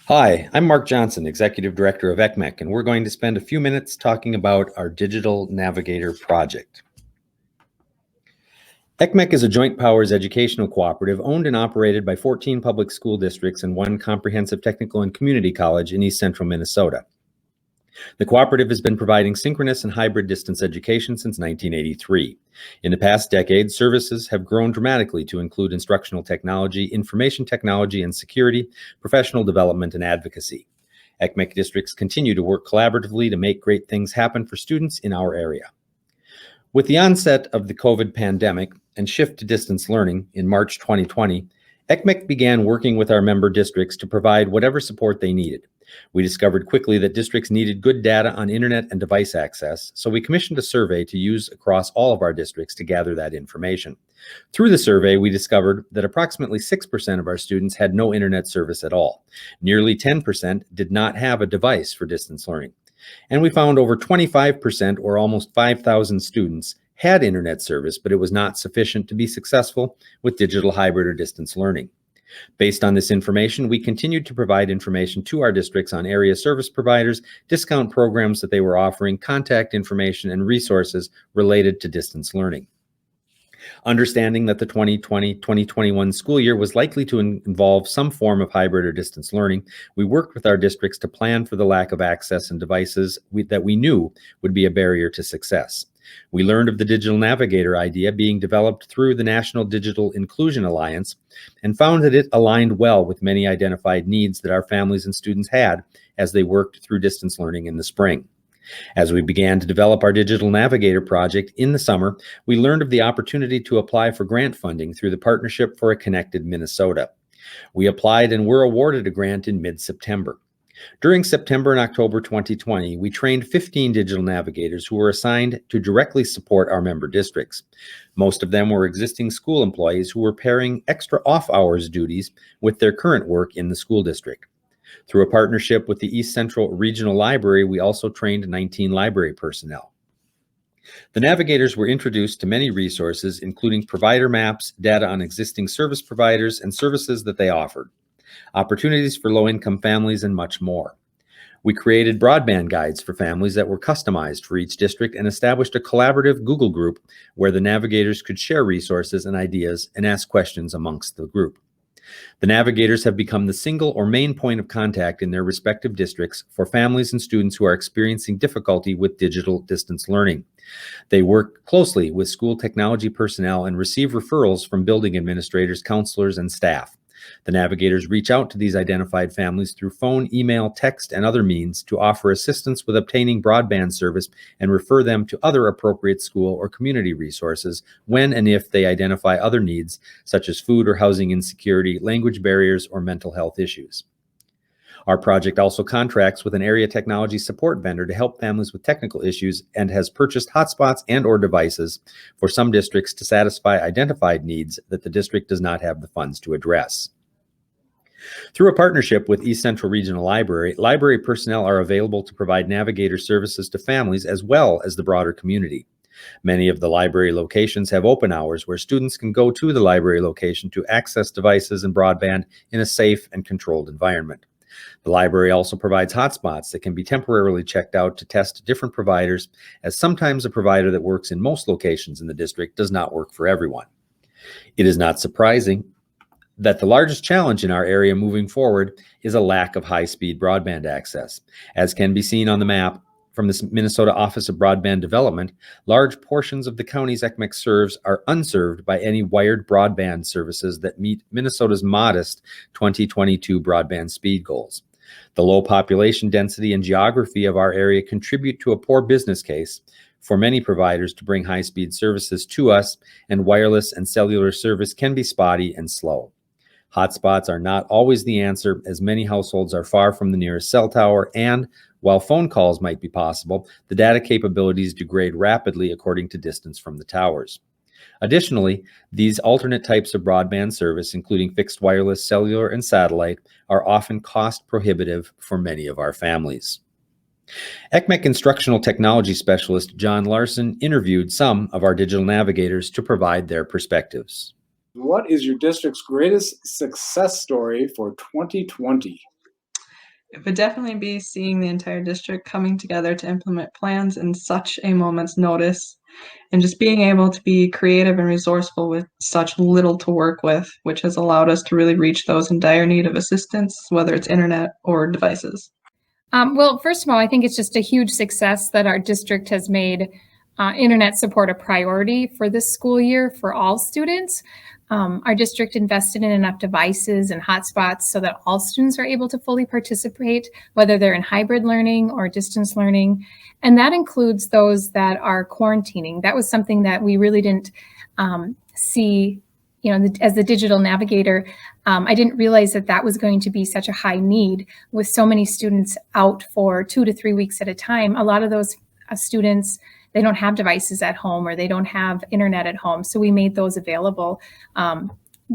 Hi, I'm Mark Johnson, Executive Director of ECMECC, and we're going to spend a few minutes talking about our Digital Navigator project. ECMECC is a joint powers educational cooperative owned and operated by 14 public school districts and one comprehensive technical and community college in East Central Minnesota. The cooperative has been providing synchronous and hybrid distance education since 1983. In the past decade, services have grown dramatically to include instructional technology, information technology and security, professional development, and advocacy. ECMECC districts continue to work collaboratively to make great things happen for students in our area. With the onset of the COVID pandemic and shift to distance learning in March 2020, ECMECC began working with our member districts to provide whatever support they needed. We discovered quickly that districts needed good data on internet and device access, so we commissioned a survey to use across all of our districts to gather that information. Through the survey, we discovered that approximately 6% of our students had no internet service at all. Nearly 10% did not have a device for distance learning. And we found over 25%, or almost 5,000 students, had internet service, but it was not sufficient to be successful with digital hybrid or distance learning. Based on this information, we continued to provide information to our districts on area service providers, discount programs that they were offering, contact information, and resources related to distance learning. Understanding that the 2020-2021 school year was likely to involve some form of hybrid or distance learning, we worked with our districts to plan for the lack of access and devices that we knew would be a barrier to success. We learned of the Digital Navigator idea being developed through the National Digital Inclusion Alliance and found that it aligned well with many identified needs that our families and students had as they worked through distance learning in the spring. As we began to develop our Digital Navigator project in the summer, we learned of the opportunity to apply for grant funding through the Partnership for a Connected Minnesota. We applied and were awarded a grant in mid-September. During September and October 2020, we trained 15 digital navigators who were assigned to directly support our member districts. Most of them were existing school employees who were pairing extra off-hours duties with their current work in the school district. Through a partnership with the East Central Regional Library, we also trained 19 library personnel. The navigators were introduced to many resources, including provider maps, data on existing service providers and services that they offered, opportunities for low-income families, and much more. We created broadband guides for families that were customized for each district and established a collaborative Google group where the navigators could share resources and ideas and ask questions amongst the group. The navigators have become the single or main point of contact in their respective districts for families and students who are experiencing difficulty with digital distance learning. They work closely with school technology personnel and receive referrals from building administrators, counselors, and staff. The navigators reach out to these identified families through phone, email, text, and other means to offer assistance with obtaining broadband service and refer them to other appropriate school or community resources when and if they identify other needs, such as food or housing insecurity, language barriers, or mental health issues. Our project also contracts with an area technology support vendor to help families with technical issues and has purchased hotspots and/or devices for some districts to satisfy identified needs that the district does not have the funds to address. Through a partnership with East Central Regional Library, library personnel are available to provide navigator services to families as well as the broader community. Many of the library locations have open hours where students can go to the library location to access devices and broadband in a safe and controlled environment. The library also provides hotspots that can be temporarily checked out to test different providers, as sometimes a provider that works in most locations in the district does not work for everyone. It is not surprising that the largest challenge in our area moving forward is a lack of high-speed broadband access. As can be seen on the map from the Minnesota Office of Broadband Development, large portions of the counties ECMECC serves are unserved by any wired broadband services that meet Minnesota's modest 2022 broadband speed goals. The low population density and geography of our area contribute to a poor business case for many providers to bring high-speed services to us, and wireless and cellular service can be spotty and slow. Hotspots are not always the answer, as many households are far from the nearest cell tower, and while phone calls might be possible, the data capabilities degrade rapidly according to distance from the towers. Additionally, these alternate types of broadband service, including fixed wireless, cellular, and satellite, are often cost prohibitive for many of our families. ECMECC instructional technology specialist John Larson interviewed some of our digital navigators to provide their perspectives. What is your district's greatest success story for 2020? It would definitely be seeing the entire district coming together to implement plans in such a moment's notice, and just being able to be creative and resourceful with such little to work with, which has allowed us to really reach those in dire need of assistance, whether it's internet or devices. Well, first of all, I think it's just a huge success that our district has made internet support a priority for this school year for all students. Our district invested in enough devices and hotspots so that all students are able to fully participate, whether they're in hybrid learning or distance learning. And that includes those that are quarantining. That was something that we really didn't see, as the digital navigator. I didn't realize that that was going to be such a high need with so many students out for 2 to 3 weeks at a time. A lot of those students, they don't have devices at home or they don't have internet at home. So we made those available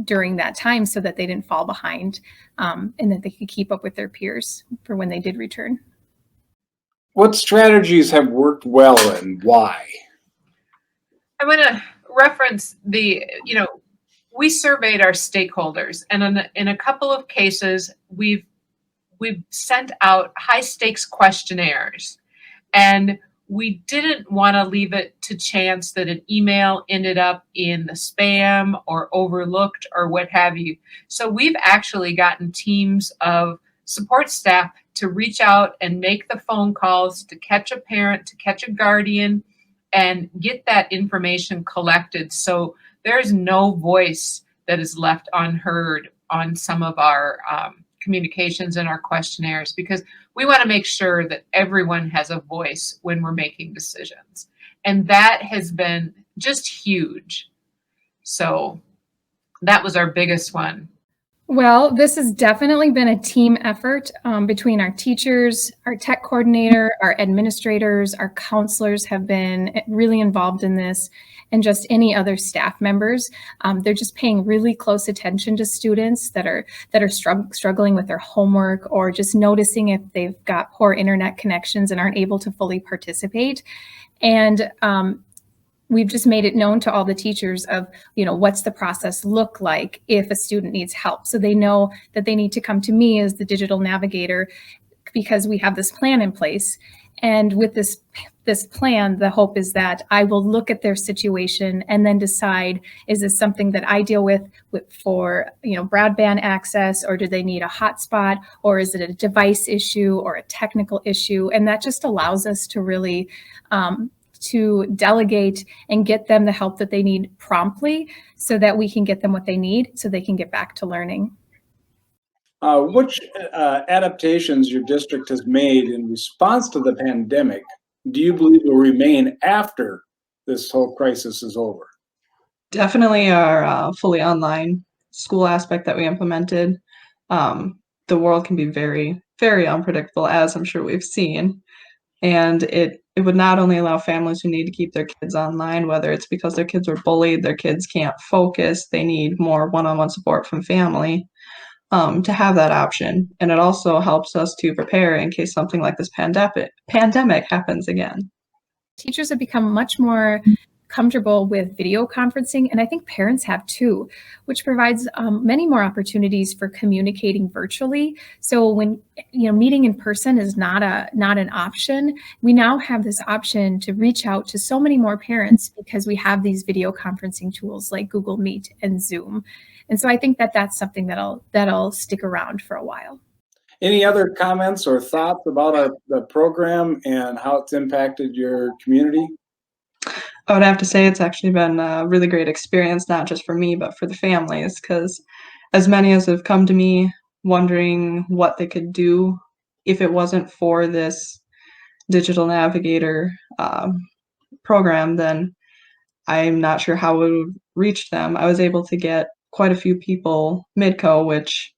during that time so that they didn't fall behind and that they could keep up with their peers for when they did return. What strategies have worked well and why? I want to reference we surveyed our stakeholders, and in a couple of cases, we've sent out high stakes questionnaires, and we didn't want to leave it to chance that an email ended up in the spam or overlooked or what have you. So we've actually gotten teams of support staff to reach out and make the phone calls to catch a parent, to catch a guardian, and get that information collected. So there's no voice that is left unheard on some of our communications and our questionnaires, because we want to make sure that everyone has a voice when we're making decisions. And that has been just huge. So that was our biggest one. Well, this has definitely been a team effort between our teachers, our tech coordinator, our administrators, our counselors have been really involved in this, and just any other staff members. They're just paying really close attention to students that are struggling with their homework, or just noticing if they've got poor internet connections and aren't able to fully participate. And we've just made it known to all the teachers of, what's the process look like if a student needs help. So they know that they need to come to me as the digital navigator, because we have this plan in place. And with this plan, the hope is that I will look at their situation and then decide, is this something that I deal with for broadband access, or do they need a hotspot, or is it a device issue or a technical issue? And that just allows us to really to delegate and get them the help that they need promptly, so that we can get them what they need so they can get back to learning. Which adaptations your district has made in response to the pandemic do you believe will remain after this whole crisis is over? Definitely our fully online school aspect that we implemented. The world can be very, very unpredictable, as I'm sure we've seen. And it would not only allow families who need to keep their kids online, whether it's because their kids were bullied, their kids can't focus, they need more one-on-one support from family, to have that option. And it also helps us to prepare in case something like this pandemic happens again. Teachers have become much more comfortable with video conferencing, and I think parents have too, which provides many more opportunities for communicating virtually. So when meeting in person is not an option, we now have this option to reach out to so many more parents because we have these video conferencing tools like Google Meet and Zoom. And so I think that that's something that'll stick around for a while. Any other comments or thoughts about the program and how it's impacted your community? I would have to say it's actually been a really great experience, not just for me, but for the families, because as many as have come to me wondering what they could do if it wasn't for this digital navigator program, then I'm not sure how it would reach them. I was able to get quite a few people Midco, which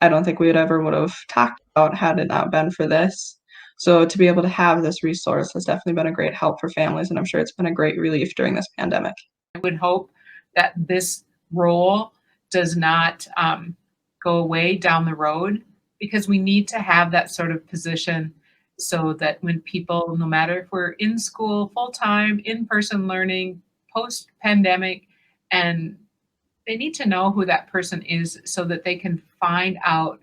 I don't think we would have talked about had it not been for this. So to be able to have this resource has definitely been a great help for families, and I'm sure it's been a great relief during this pandemic. I would hope that this role does not go away down the road, because we need to have that sort of position so that when people, no matter if we're in school full-time, in-person learning, post-pandemic, and they need to know who that person is so that they can find out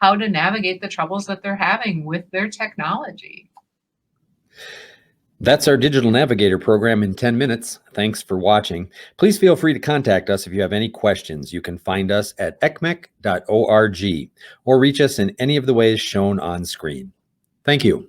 how to navigate the troubles that they're having with their technology. That's our Digital Navigator program in 10 minutes. Thanks for watching. Please feel free to contact us if you have any questions. You can find us at ecmec.org or reach us in any of the ways shown on screen. Thank you.